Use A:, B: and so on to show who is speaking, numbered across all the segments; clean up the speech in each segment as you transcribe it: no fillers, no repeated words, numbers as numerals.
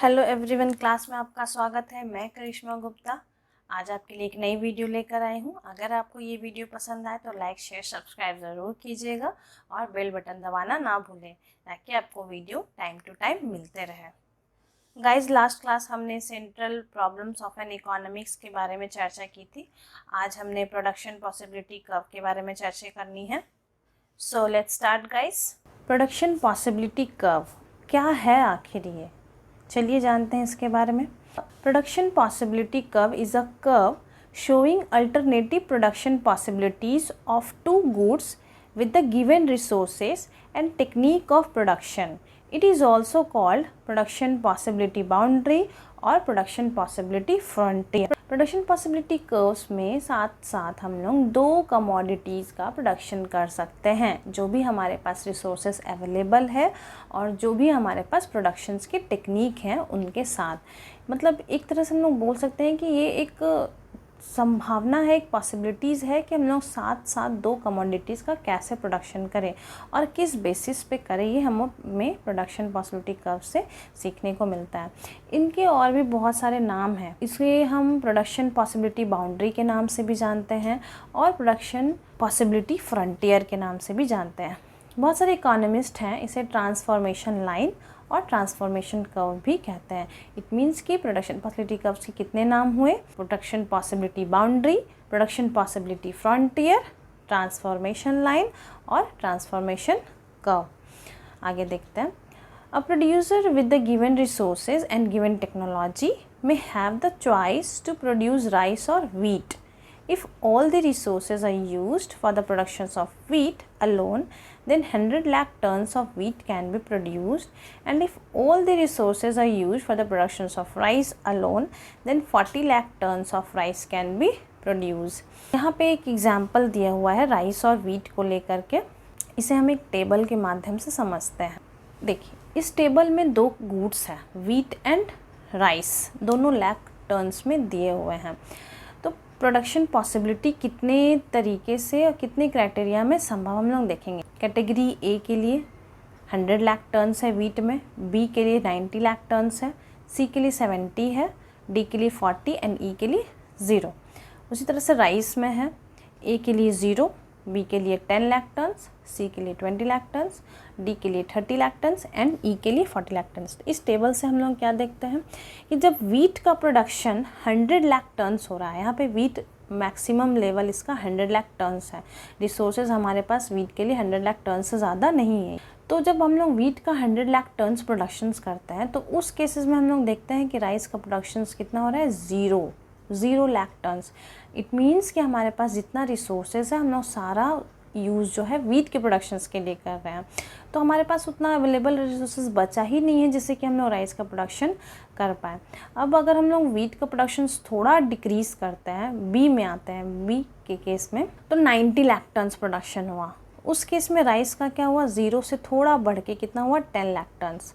A: Hello everyone, class में आपका स्वागत है। मैं करिश्मा गुप्ता आज आपके लिए एक नई वीडियो लेकर आई हूँ। अगर आपको ये वीडियो पसंद आए तो लाइक शेयर सब्सक्राइब ज़रूर कीजिएगा और बेल बटन दबाना ना भूलें ताकि आपको वीडियो टाइम टू टाइम मिलते रहे। गाइस, लास्ट क्लास हमने central problems of N economics के बारे में चर्चा की थी। आज हमने प्रोडक्शन पॉसिबिलिटी कर्व के बारे में चर्चा करनी है। So let's start guys. Production possibility curve क्या है आखिर ये, चलिए जानते हैं इसके बारे में। Production possibility curve is a curve showing alternative production possibilities of two goods with the given resources and technique of production. It is also called production possibility boundary और production possibility frontier. Production possibility curves में साथ साथ हम लोग दो commodities का production कर सकते हैं, जो भी हमारे पास रिसोर्सेज अवेलेबल है और जो भी हमारे पास प्रोडक्शंस की टेक्निक हैं उनके साथ। मतलब एक तरह से हम लोग बोल सकते हैं कि ये एक संभावना है, एक पॉसिबिलिटीज़ है कि हम लोग साथ साथ दो कमोडिटीज़ का कैसे प्रोडक्शन करें और किस बेसिस पे करें। ये हमें प्रोडक्शन पॉसिबिलिटी कर्व से सीखने को मिलता है। इनके और भी बहुत सारे नाम हैं, इसलिए हम प्रोडक्शन पॉसिबिलिटी बाउंड्री के नाम से भी जानते हैं और प्रोडक्शन पॉसिबिलिटी फ्रंटियर के नाम से भी जानते हैं। बहुत सारे इकोनॉमिस्ट हैं इसे ट्रांसफॉर्मेशन लाइन और ट्रांसफॉर्मेशन कर्व भी कहते हैं। इट मीन्स कि प्रोडक्शन पॉसिबिलिटी कर्व के कितने नाम हुए? Production possibility boundary, production possibility frontier, transformation line और ट्रांसफॉर्मेशन कर्व। आगे देखते हैं। A producer with the given resources and given technology may have the choice to produce rice or wheat. If all the resources are used for the productions of wheat alone, then 100 lakh tons of wheat can be produced, and if all the resources are used for the productions of rice alone, then 40 lakh tons of rice can be produced. यहाँ पे एक example दिया हुआ है rice और wheat को लेकर के। इसे हम एक टेबल के माध्यम से समझते हैं। देखिए, इस टेबल में दो गुड्स हैं, वीट एंड राइस, दोनों लाख टन्स में दिए हुए हैं। तो प्रोडक्शन पॉसिबिलिटी कितने तरीके से और कितने क्राइटेरिया में संभव हम लोग देखेंगे। कैटेगरी ए के लिए 100 लाख टन्स है वीट में, बी के लिए 90 लाख टन्स है, सी के लिए 70 है, डी के लिए 40 एंड ई के लिए 0। उसी तरह से राइस में है, ए के लिए 0, बी के लिए 10 लाख टन्स, सी के लिए 20 लाख टन्स, डी के लिए 30 लाख टन्स एंड ई के लिए 40 लाख टन्स। इस टेबल से हम लोग क्या देखते हैं कि जब वीट का प्रोडक्शन 100 लाख टन्स हो रहा है, यहाँ पे वीट मैक्सिमम लेवल इसका 100 लाख टन्स है। रिसोर्सेज हमारे पास वीट के लिए 100 लाख टन से ज़्यादा नहीं है। तो जब हम लोग वीट का 100 लाख टन्स प्रोडक्शंस करते हैं तो उस केसेस में हम लोग देखते हैं कि राइस का प्रोडक्शंस कितना हो रहा है? 0 लाख टन्स। इट मीन्स कि हमारे पास जितना रिसोर्सेज है हम लोग सारा यूज़ जो है वीट के प्रोडक्शंस के लिए कर रहे हैं, तो हमारे पास उतना अवेलेबल रिसोर्सेज बचा ही नहीं है जिससे कि हम लोग राइस का प्रोडक्शन कर पाए। अब अगर हम लोग वीट का प्रोडक्शंस थोड़ा डिक्रीज़ करते हैं, बी में आते हैं, बी के केस में तो 90 लाख टन्स प्रोडक्शन हुआ। उस केस में राइस का क्या हुआ? 0 से थोड़ा बढ़ के कितना हुआ? 10 लाख टन्स।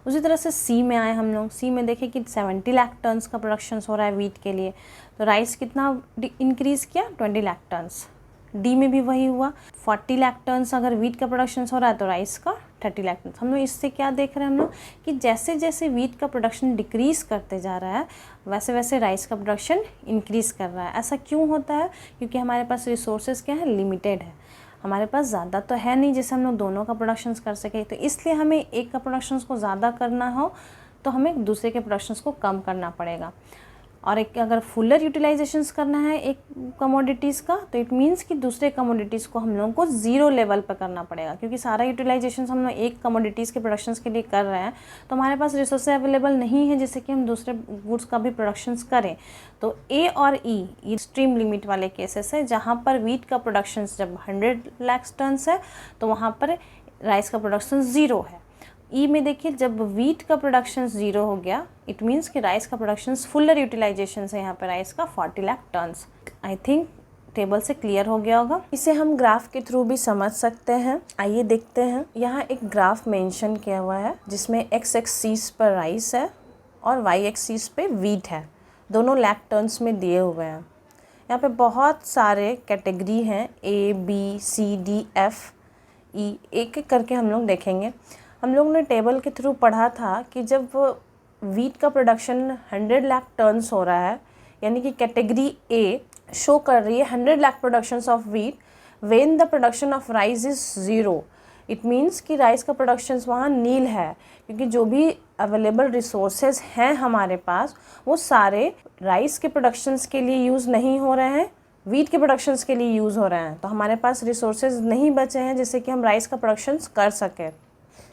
A: उसी तरह से सी में आए हम लोग, सी में देखें कि 70 लाख टन्स का प्रोडक्शन हो रहा है वीट के लिए, तो राइस कितना इंक्रीज़ किया? 20 लाख टन्स। डी में भी वही हुआ, 40 लाख टन्स अगर वीट का प्रोडक्शन हो रहा है तो राइस का 30 लाख टन्स। हम लोग इससे क्या देख रहे हैं हम लोग कि जैसे जैसे वीट का प्रोडक्शन डिक्रीज़ करते जा रहा है वैसे वैसे राइस का प्रोडक्शन इंक्रीज़ कर रहा है। ऐसा क्यों होता है? क्योंकि हमारे पास रिसोर्सेज क्या है? लिमिटेड है। हमारे पास ज़्यादा तो है नहीं जिससे हम लोग दोनों का प्रोडक्शंस कर सकें, तो इसलिए हमें एक का प्रोडक्शंस को ज़्यादा करना हो तो हमें दूसरे के प्रोडक्शंस को कम करना पड़ेगा। और एक अगर फुलर यूटिलाइजेशंस करना है एक कमोडिटीज़ का तो इट मीन्स कि दूसरे कमोडिटीज़ को हम लोगों को 0 लेवल पर करना पड़ेगा, क्योंकि सारा यूटिलाइजेशन हम लोग एक कमोडिटीज़ के प्रोडक्शंस के लिए कर रहे हैं तो हमारे पास रिसोर्स अवेलेबल नहीं है जिससे कि हम दूसरे गुड्स का भी प्रोडक्शंस करें। तो ए और ई एक्सट्रीम लिमिट वाले केसेस है जहाँ पर वीट का प्रोडक्शंस जब 100 लाख टन्स है तो वहाँ पर राइस का प्रोडक्शन 0 है। ई में देखिए जब वीट का प्रोडक्शन 0 हो गया इट मीन्स कि राइस का प्रोडक्शन फुलर यूटिलाइजेशन है यहाँ पे राइस का 40 lakh tonnes. I think table से क्लियर हो गया होगा। इसे हम ग्राफ के थ्रू भी समझ सकते हैं। आइए देखते हैं। यहाँ एक ग्राफ मेंशन किया हुआ है जिसमें एक्स एक्सिस पर राइस है और वाई एक्सिस पे वीट है, दोनों लाख टन्स में दिए हुए हैं। यहाँ पे बहुत सारे कैटेगरी हैं, A B C D F E, एक एक करके हम लोग देखेंगे। हम लोग ने टेबल के थ्रू पढ़ा था कि जब वीट का प्रोडक्शन 100 लाख टन्स हो रहा है, यानी कि कैटेगरी ए शो कर रही है 100 lakh productions of wheat, when the production of rice is 0, it means कि राइस का प्रोडक्शंस वहाँ नील है, क्योंकि जो भी अवेलेबल रिसोर्सेज हैं हमारे पास वो सारे राइस के प्रोडक्शंस के लिए यूज़ नहीं हो रहे हैं, वीट के प्रोडक्शंस के लिए यूज़ हो रहे हैं। तो हमारे पास रिसोर्सेज नहीं बचे हैं जिससे कि हम राइस का प्रोडक्शंस कर सकें।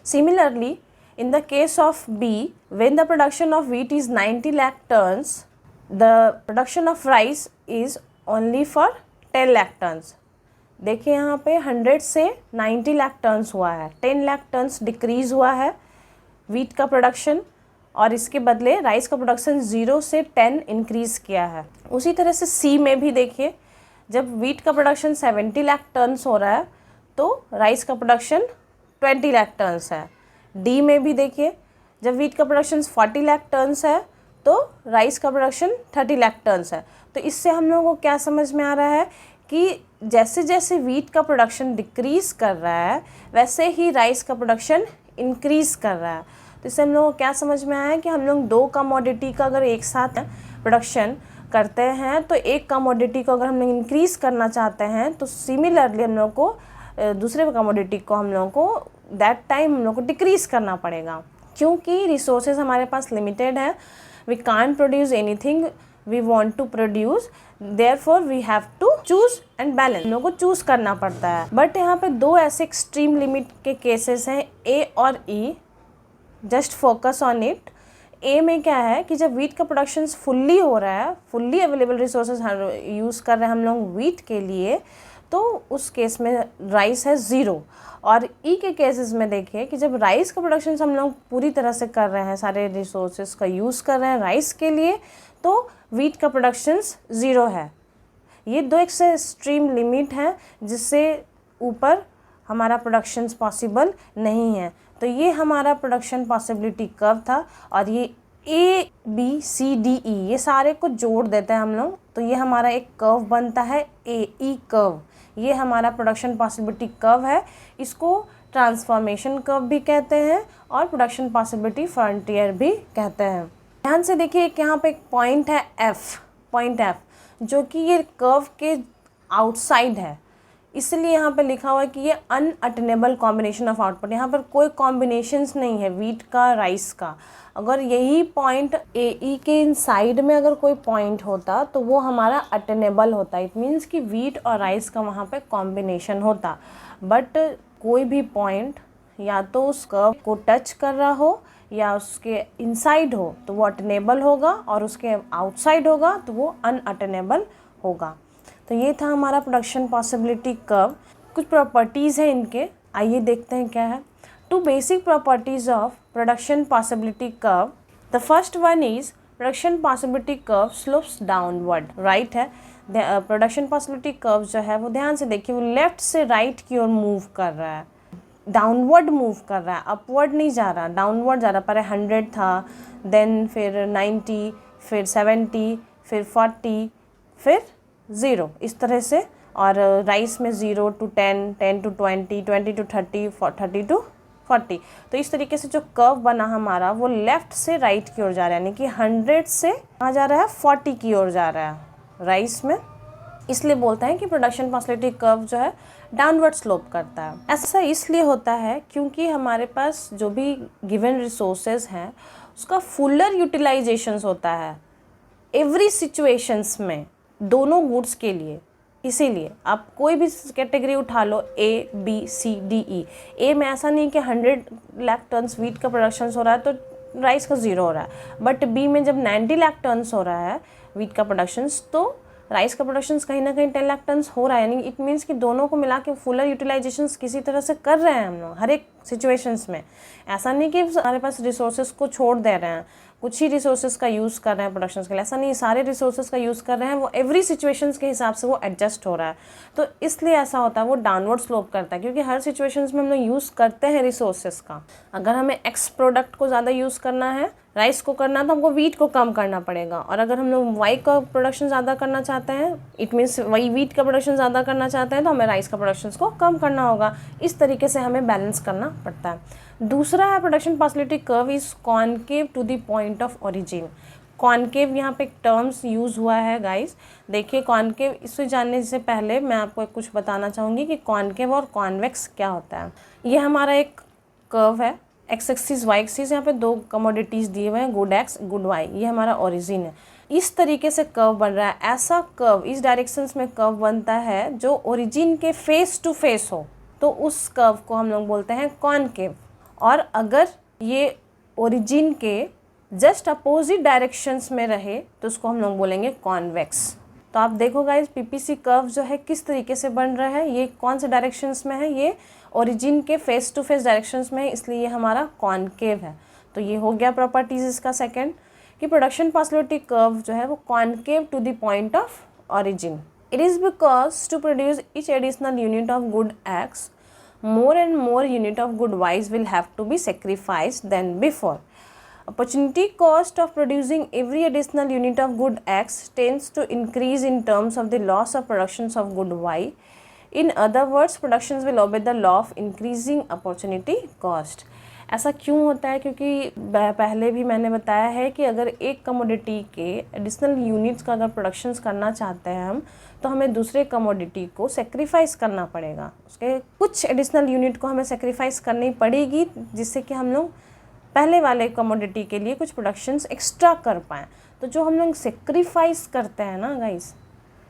A: Similarly in the case of B, when the production of wheat is 90 lakh tons, the production of rice is only for 10 lakh tons. देखिए यहाँ पे 100 से 90 लाख टन्स हुआ है, 10 लाख टन्स डिक्रीज़ हुआ है वीट का प्रोडक्शन, और इसके बदले राइस का प्रोडक्शन 0 से 10 इंक्रीज़ किया है। उसी तरह से सी में भी देखिए, जब वीट का प्रोडक्शन 70 लाख टन्स हो रहा है तो राइस का प्रोडक्शन 20 लाख टन्स है। डी में भी देखिए, जब वीट का प्रोडक्शन 40 लाख टन्स है तो राइस का प्रोडक्शन 30 लाख टन्स है। तो इससे हम लोगों को क्या समझ में आ रहा है कि जैसे जैसे वीट का प्रोडक्शन डिक्रीज़ कर रहा है वैसे ही राइस का प्रोडक्शन इंक्रीज़ कर रहा है। तो इससे हम लोगों को क्या समझ में आया कि हम लोग दो कमोडिटी का अगर एक साथ प्रोडक्शन करते हैं तो एक कमोडिटी को अगर हम लोग इंक्रीज़ करना चाहते हैं तो सिमिलरली हम लोग को दूसरे कमोडिटी को हम लोगों को दैट टाइम हम लोग को डिक्रीज़ करना पड़ेगा, क्योंकि रिसोर्सेज हमारे पास लिमिटेड है। We can't produce anything we want to produce, therefore we have to choose and balance, हम लोग को चूज़ करना पड़ता है। बट यहाँ पे दो ऐसे एक्सट्रीम लिमिट के केसेस हैं, ए और ई, जस्ट फोकस ऑन इट। ए में क्या है कि जब वीट का प्रोडक्शन फुल्ली हो रहा है, फुल्ली अवेलेबल रिसोर्सेज यूज़ कर रहे हैं हम लोग वीट के लिए, तो उस केस में राइस है 0। और ई के केसेस में देखिए कि जब राइस का प्रोडक्शन हम लोग पूरी तरह से कर रहे हैं, सारे रिसोर्सेज का यूज़ कर रहे हैं राइस के लिए, तो वीट का प्रोडक्शंस 0 है। ये दो एक से एक्सट्रीम लिमिट है जिससे ऊपर हमारा प्रोडक्शंस पॉसिबल नहीं है। तो ये हमारा प्रोडक्शन पॉसिबिलिटी कर्व था, और ये ए बी सी डी ई ये सारे को जोड़ देते हैं हम लोग, तो ये हमारा एक कर्व बनता है ए ई कर्व। ये हमारा प्रोडक्शन पॉसिबिलिटी कर्व है, इसको ट्रांसफॉर्मेशन कर्व भी कहते हैं और प्रोडक्शन पॉसिबिलिटी फ्रंटियर भी कहते हैं। ध्यान से देखिए कि यहाँ पे एक पॉइंट है पॉइंट एफ, जो कि ये कर्व के आउटसाइड है, इसलिए यहाँ पे लिखा हुआ है कि ये अनअटेनेबल कॉम्बिनेशन ऑफ आउटपुट। यहाँ पर कोई कॉम्बिनेशंस नहीं है वीट का राइस का। अगर यही पॉइंट ए ई के इनसाइड में अगर कोई पॉइंट होता तो वो हमारा अटेनेबल होता, इट मीन्स कि वीट और राइस का वहाँ पे कॉम्बिनेशन होता। बट कोई भी पॉइंट या तो उस कर्व को टच कर रहा हो या उसके इनसाइड हो तो वो अटेनेबल होगा, और उसके आउटसाइड होगा तो वो अनअटेनेबल होगा। तो ये था हमारा प्रोडक्शन पॉसिबिलिटी कर्व। कुछ प्रॉपर्टीज़ हैं इनके, आइए देखते हैं क्या है। Two basic properties of production possibility curve. The first one is production possibility curve slopes downward, right है। प्रोडक्शन पॉसिबिलिटी कर्व जो है वो ध्यान से देखिए, वो लेफ्ट से राइट की ओर मूव कर रहा है, डाउनवर्ड मूव कर रहा है, अपवर्ड नहीं जा रहा, डाउनवर्ड जा रहा। पहले 100 था, देन फिर 90, फिर 70, फिर 40, फिर 0, इस तरह से। और राइस में 0 to 10, 10 to 20, 20 to 30, 30 to 40। तो इस तरीके से जो कर्व बना हमारा वो लेफ़्ट से राइट की ओर जा रहा है, यानी कि 100 से कहाँ जा रहा है, 40 की ओर जा रहा है राइस में। इसलिए बोलते हैं कि प्रोडक्शन पॉसिबिलिटी कर्व जो है डाउनवर्ड स्लोप करता है। ऐसा इसलिए होता है क्योंकि हमारे पास जो भी गिवन रिसोर्सेज हैं उसका फुलर यूटिलाइजेशंस होता है एवरी सिचुएशंस में, दोनों गुड्स के लिए। इसीलिए आप कोई भी कैटेगरी उठा लो, ए बी सी डी ई। ए में ऐसा नहीं कि 100 लाख टन्स वीट का प्रोडक्शन हो रहा है तो राइस का 0 हो रहा है, बट बी में जब 90 लाख टन्स हो रहा है वीट का प्रोडक्शंस तो राइस का प्रोडक्शन कहीं ना कहीं 10 लाख टन्स हो रहा है। यानी इट मीन्स कि दोनों को मिला के फुलर यूटिलाइजेशंस किसी तरह से कर रहे हैं हम लोग हर एक सिचुएशंस में। ऐसा नहीं कि हमारे पास रिसोर्सेज को छोड़ दे रहे हैं, कुछ ही रिसोर्सेज का यूज़ कर रहे हैं प्रोडक्शन के लिए, ऐसा नहीं, सारे रिसोर्सेज का यूज़ कर रहे हैं, वो एवरी सिचुएशंस के हिसाब से वो एडजस्ट हो रहा है। तो इसलिए ऐसा होता है, वो डाउनवर्ड स्लोप करता है, क्योंकि हर सिचुएशंस में हम लोग यूज़ करते हैं रिसोर्सेज का। अगर हमें एक्स प्रोडक्ट को ज़्यादा यूज़ करना है, राइस को करना, तो हमको वीट को कम करना पड़ेगा। और अगर हम लोग वाई का प्रोडक्शन ज़्यादा करना चाहते हैं, इट मीन्स वही वीट का प्रोडक्शन ज़्यादा करना चाहते हैं, तो हमें राइस का प्रोडक्शन को कम करना होगा। इस तरीके से हमें बैलेंस करना पड़ता है। दूसरा है production possibility curve is concave to the point of origin. Concave यहाँ पे एक टर्म्स यूज़ हुआ है गाइस। देखिए कॉनकेव, इसे जानने से पहले मैं आपको कुछ बताना चाहूँगी कि कॉनकेव और कॉन्वेक्स क्या होता है। ये हमारा एक कर्व है, एक्स एक्सिस वाई एक्सिस, यहाँ पे दो कमोडिटीज़ दिए हुए हैं, गुड एक्स गुड वाई, ये हमारा ओरिजिन है। इस तरीके से कर्व बन रहा है। ऐसा कर्व इस डायरेक्शंस में कर्व बनता है जो ओरिजिन के फेस टू फेस हो, तो उस कर्व को हम लोग बोलते हैं कॉनकेव। और अगर ये ओरिजिन के जस्ट अपोजिट डायरेक्शंस में रहे तो उसको हम लोग बोलेंगे कॉन्वेक्स। तो आप देखो गाइस पीपीसी कर्व जो है किस तरीके से बन रहा है, ये कौन से डायरेक्शंस में है, ये ओरिजिन के फेस टू फेस डायरेक्शंस में है, इसलिए ये हमारा कॉनकेव है। तो ये हो गया प्रॉपर्टीज इसका सेकंड, कि प्रोडक्शन पॉसिबिलिटी कर्व जो है वो concave to the point of origin. It is because to produce each additional unit of good X, more and more unit of good y's will have to be sacrificed than before. Opportunity cost of producing every additional unit of good x tends to increase in terms of the loss of productions of good y. In other words, productions will obey the law of increasing opportunity cost. ऐसा क्यों होता है? क्योंकि पहले भी मैंने बताया है कि अगर एक कमोडिटी के एडिशनल यूनिट्स का अगर प्रोडक्शंस करना चाहते हैं हम, तो हमें दूसरे कमोडिटी को सेक्रीफाइस करना पड़ेगा, उसके कुछ एडिशनल यूनिट को हमें सेक्रीफाइस करनी पड़ेगी, जिससे कि हम लोग पहले वाले कमोडिटी के लिए कुछ प्रोडक्शंस एक्स्ट्रा कर पाएँ। तो जो हम लोग सेक्रीफाइस करते हैं ना गाइस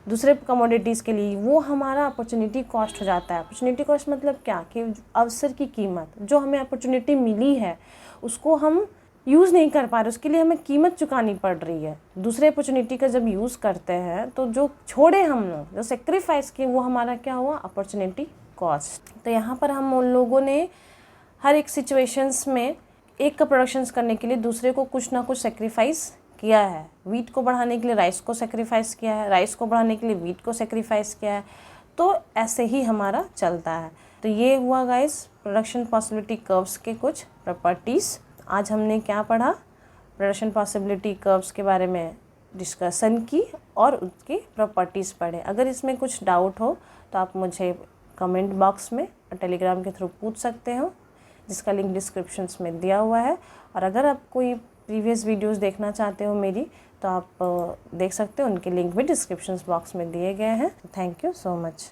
A: दूसरे कमोडिटीज़ के लिए, वो हमारा अपॉर्चुनिटी कॉस्ट हो जाता है। अपॉर्चुनिटी कॉस्ट मतलब क्या, कि अवसर की कीमत, जो हमें अपॉर्चुनिटी मिली है उसको हम यूज़ नहीं कर पा रहे, उसके लिए हमें कीमत चुकानी पड़ रही है। दूसरे अपॉर्चुनिटी का जब यूज़ करते हैं तो जो छोड़े हम लोग, जो सेक्रीफाइस किए, वो हमारा क्या हुआ, अपॉर्चुनिटी कॉस्ट। तो यहाँ पर हम उन लोगों ने हर एक सिचुएशंस में एक का प्रोडक्शंस करने के लिए दूसरे को कुछ ना कुछ सेक्रीफाइस किया है। वीट को बढ़ाने के लिए राइस को सेक्रीफाइस किया है, राइस को बढ़ाने के लिए वीट को सेक्रीफाइस किया है। तो ऐसे ही हमारा चलता है। तो ये हुआ गाइस प्रोडक्शन पॉसिबिलिटी कर्व्स के कुछ प्रॉपर्टीज़। आज हमने क्या पढ़ा, प्रोडक्शन पॉसिबिलिटी कर्व्स के बारे में डिस्कशन की और उसकी प्रॉपर्टीज़ पढ़े। अगर इसमें कुछ डाउट हो तो आप मुझे कमेंट बॉक्स में टेलीग्राम के थ्रू पूछ सकते हो, जिसका लिंक डिस्क्रिप्शंस में दिया हुआ है। और अगर आप कोई प्रीवियस वीडियोस देखना चाहते हो मेरी, तो आप देख सकते हो, उनके लिंक भी डिस्क्रिप्शन बॉक्स में दिए गए हैं। Thank you so much.